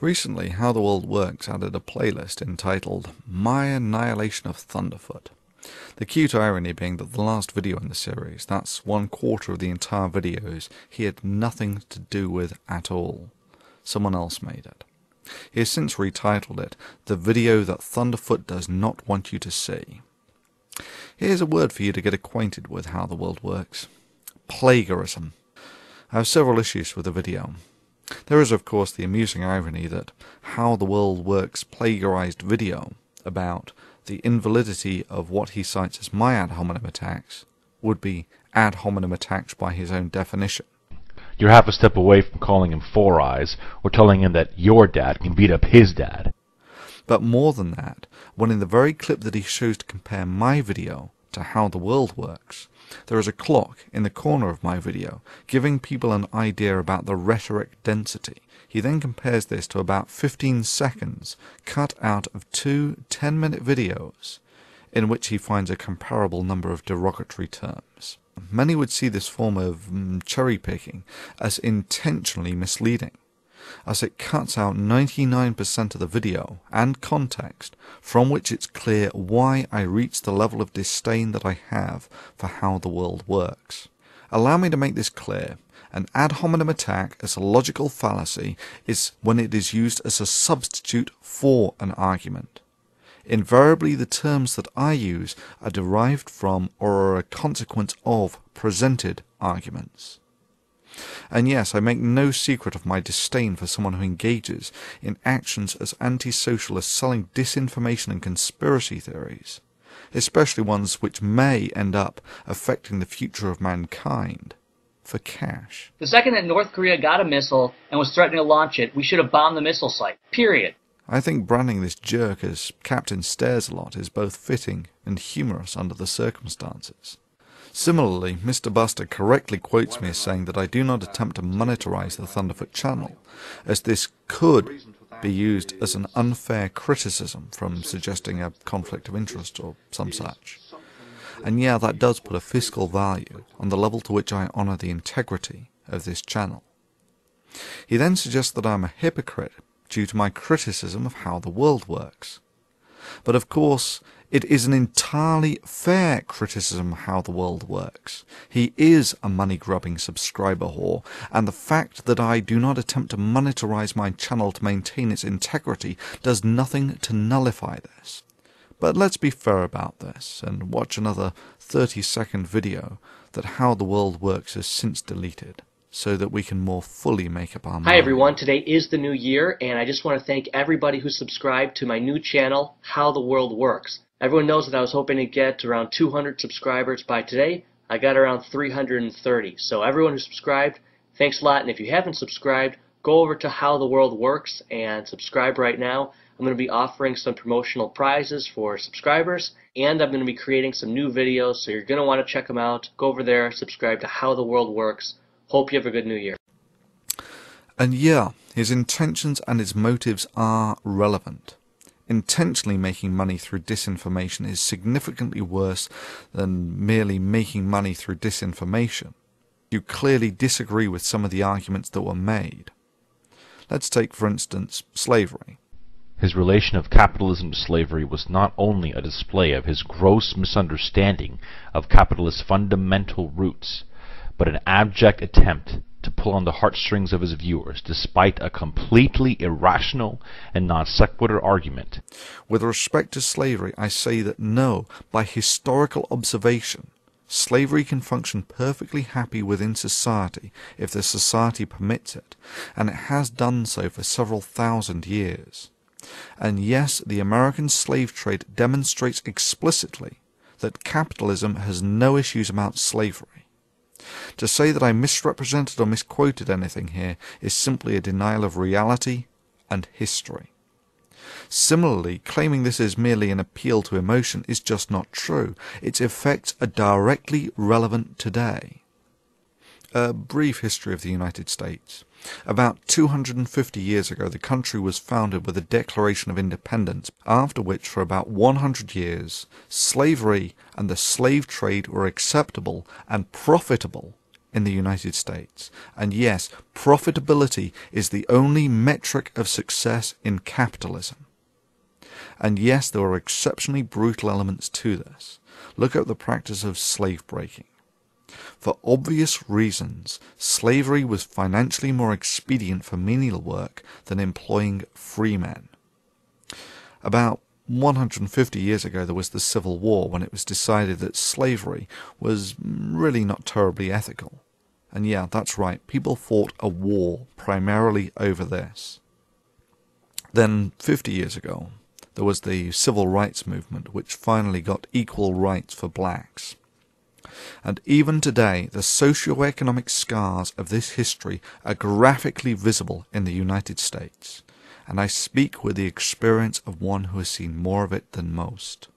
Recently, How the World Works added a playlist entitled My Annihilation of Thunderfoot. The cute irony being that the last video in the series, that's 1/4 of the entire videos, he had nothing to do with at all. Someone else made it. He has since retitled it, The Video That Thunderfoot Does Not Want You to See. Here's a word for you to get acquainted with How the World Works. Plagiarism. I have several issues with the video. There is, of course, the amusing irony that How the World Works plagiarized video about the invalidity of what he cites as my ad hominem attacks would be ad hominem attacks by his own definition. You're half a step away from calling him Four Eyes or telling him that your dad can beat up his dad. But more than that, when in the very clip that he shows to compare my video to How the World Works, there is a clock in the corner of my video giving people an idea about the rhetoric density. He then compares this to about 15 seconds cut out of two 10-minute videos in which he finds a comparable number of derogatory terms. Many would see this form of cherry-picking as intentionally misleading, as it cuts out 99% of the video and context from which it's clear why I reach the level of disdain that I have for how the world works. Allow me to make this clear. An ad hominem attack as a logical fallacy is when it is used as a substitute for an argument. Invariably, the terms that I use are derived from or are a consequence of presented arguments. And yes, I make no secret of my disdain for someone who engages in actions as antisocial as selling disinformation and conspiracy theories, especially ones which may end up affecting the future of mankind, for cash. The second that North Korea got a missile and was threatening to launch it, we should have bombed the missile site. Period. I think branding this jerk as Captain Stares-a-Lot is both fitting and humorous under the circumstances. Similarly, Mr. Buster correctly quotes me as saying that I do not attempt to monetize the Thunderfoot channel, as this could be used as an unfair criticism from suggesting a conflict of interest or some such. And yeah, that does put a fiscal value on the level to which I honour the integrity of this channel. He then suggests that I am a hypocrite due to my criticism of how the world works. But of course, it is an entirely fair criticism of how the world works. He is a money-grubbing subscriber whore, and the fact that I do not attempt to monetize my channel to maintain its integrity does nothing to nullify this. But let's be fair about this, and watch another 30-second video that How the World Works has since deleted, so that we can more fully make up our mind. Hi everyone, today is the new year, and I just want to thank everybody who subscribed to my new channel, How the World Works. Everyone knows that I was hoping to get around 200 subscribers by today. I got around 330. So everyone who subscribed, thanks a lot. And if you haven't subscribed, go over to How the World Works and subscribe right now. I'm going to be offering some promotional prizes for subscribers, and I'm going to be creating some new videos, so you're going to want to check them out. Go over there, subscribe to How the World Works. Hope you have a good new year. And yeah, his intentions and his motives are relevant. Intentionally making money through disinformation is significantly worse than merely making money through disinformation. You clearly disagree with some of the arguments that were made. Let's take, for instance, slavery. His relation of capitalism to slavery was not only a display of his gross misunderstanding of capitalist fundamental roots, but an abject attempt to pull on the heartstrings of his viewers, despite a completely irrational and non sequitur argument. With respect to slavery, I say that no, by historical observation, slavery can function perfectly happy within society if the society permits it, and it has done so for several thousand years. And yes, the American slave trade demonstrates explicitly that capitalism has no issues about slavery. To say that I misrepresented or misquoted anything here is simply a denial of reality and history. Similarly, claiming this is merely an appeal to emotion is just not true. Its effects are directly relevant today. A brief history of the United States. About 250 years ago, the country was founded with a Declaration of Independence, after which for about 100 years, slavery and the slave trade were acceptable and profitable in the United States. And yes, profitability is the only metric of success in capitalism. And yes, there are exceptionally brutal elements to this. Look at the practice of slave breaking. For obvious reasons, slavery was financially more expedient for menial work than employing free men. About 150 years ago there was the Civil War, when it was decided that slavery was really not terribly ethical. And yeah, that's right, people fought a war primarily over this. Then 50 years ago there was the Civil Rights Movement, which finally got equal rights for blacks. And even today, the socio-economic scars of this history are graphically visible in the United States. And I speak with the experience of one who has seen more of it than most.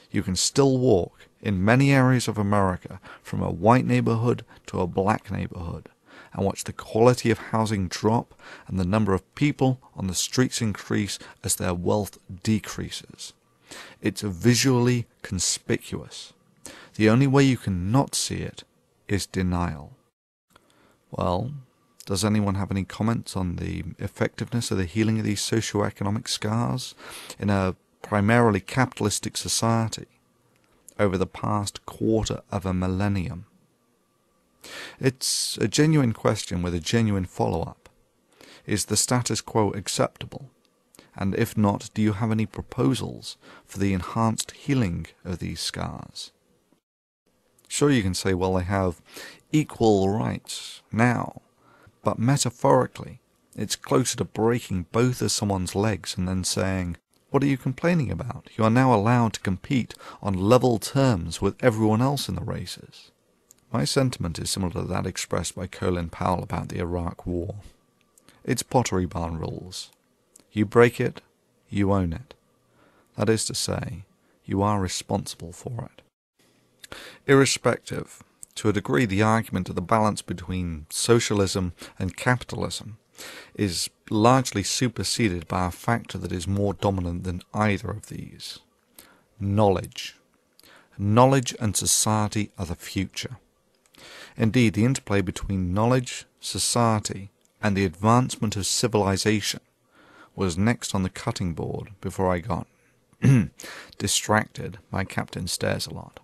You can still walk in many areas of America from a white neighborhood to a black neighborhood and watch the quality of housing drop and the number of people on the streets increase as their wealth decreases. It's visually conspicuous. The only way you can not see it is denial. Well, does anyone have any comments on the effectiveness of the healing of these socio-economic scars in a primarily capitalistic society over the past quarter of a millennium? It's a genuine question with a genuine follow-up. Is the status quo acceptable? And if not, do you have any proposals for the enhanced healing of these scars? Sure, you can say, well, they have equal rights now, but metaphorically, it's closer to breaking both of someone's legs and then saying, what are you complaining about? You are now allowed to compete on level terms with everyone else in the races. My sentiment is similar to that expressed by Colin Powell about the Iraq War. It's Pottery Barn rules. You break it, you own it. That is to say, you are responsible for it. Irrespective, to a degree, the argument of the balance between socialism and capitalism is largely superseded by a factor that is more dominant than either of these. Knowledge. Knowledge and society are the future. Indeed, the interplay between knowledge, society, and the advancement of civilization was next on the cutting board before I got distracted by Captain Stairs-a-Lot.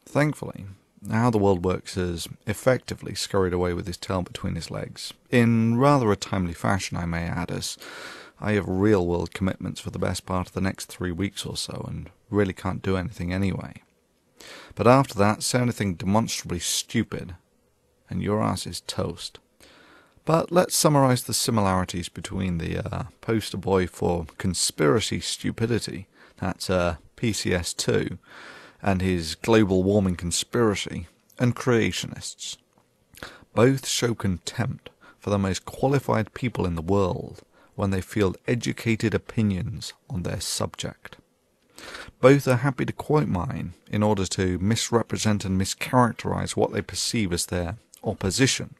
Thankfully, How the World Works has effectively scurried away with his tail between his legs, in rather a timely fashion, I may add, as I have real-world commitments for the best part of the next 3 weeks or so, and really can't do anything anyway. But after that, say anything demonstrably stupid, and your ass is toast. But let's summarize the similarities between the poster boy for conspiracy stupidity, that's PCS2, and his global warming conspiracy, and creationists. Both show contempt for the most qualified people in the world when they field educated opinions on their subject. Both are happy to quote mine in order to misrepresent and mischaracterize what they perceive as their opposition.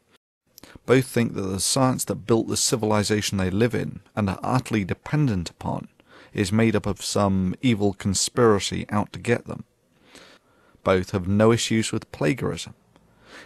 Both think that the science that built the civilization they live in and are utterly dependent upon is made up of some evil conspiracy out to get them. Both have no issues with plagiarism.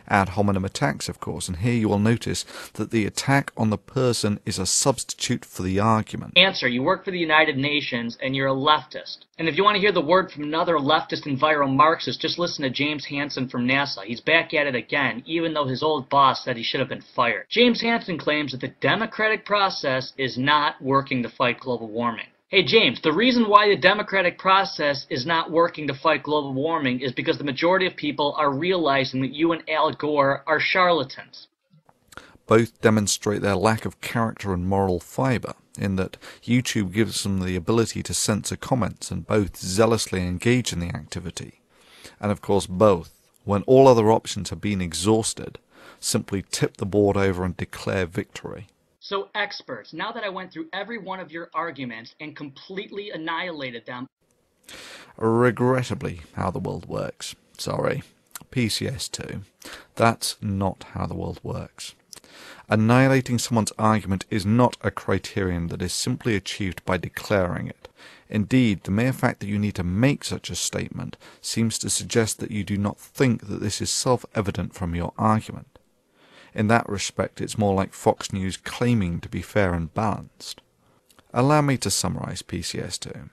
Ad hominem attacks, of course, and here you will notice that the attack on the person is a substitute for the argument. Answer, you work for the United Nations and you're a leftist. And if you want to hear the word from another leftist enviro-Marxist, just listen to James Hansen from NASA. He's back at it again, even though his old boss said he should have been fired. James Hansen claims that the democratic process is not working to fight global warming. Hey James, the reason why the democratic process is not working to fight global warming is because the majority of people are realizing that you and Al Gore are charlatans. Both demonstrate their lack of character and moral fiber, in that YouTube gives them the ability to censor comments and both zealously engage in the activity. And of course both, when all other options have been exhausted, simply tip the board over and declare victory. So experts, now that I went through every one of your arguments and completely annihilated them... Regrettably, How the World Works. Sorry. PCS2. That's not how the world works. Annihilating someone's argument is not a criterion that is simply achieved by declaring it. Indeed, the mere fact that you need to make such a statement seems to suggest that you do not think that this is self-evident from your argument. In that respect, it's more like Fox News claiming to be fair and balanced. Allow me to summarize PCS2.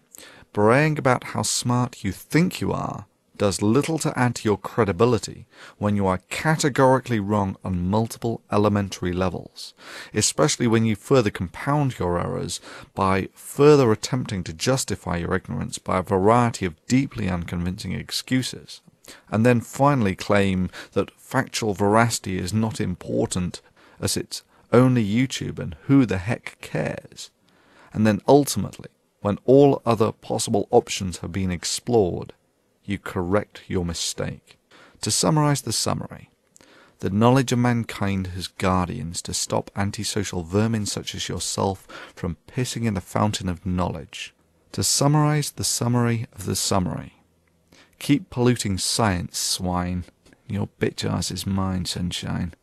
Braying about how smart you think you are does little to add to your credibility when you are categorically wrong on multiple elementary levels, especially when you further compound your errors by further attempting to justify your ignorance by a variety of deeply unconvincing excuses, and then finally claim that factual veracity is not important as it's only YouTube and who the heck cares, and then ultimately, when all other possible options have been explored, you correct your mistake. To summarize the summary, the knowledge of mankind has guardians to stop antisocial vermin such as yourself from pissing in the fountain of knowledge. To summarize the summary of the summary, keep polluting science, swine. Your bitch ass is mine, sunshine.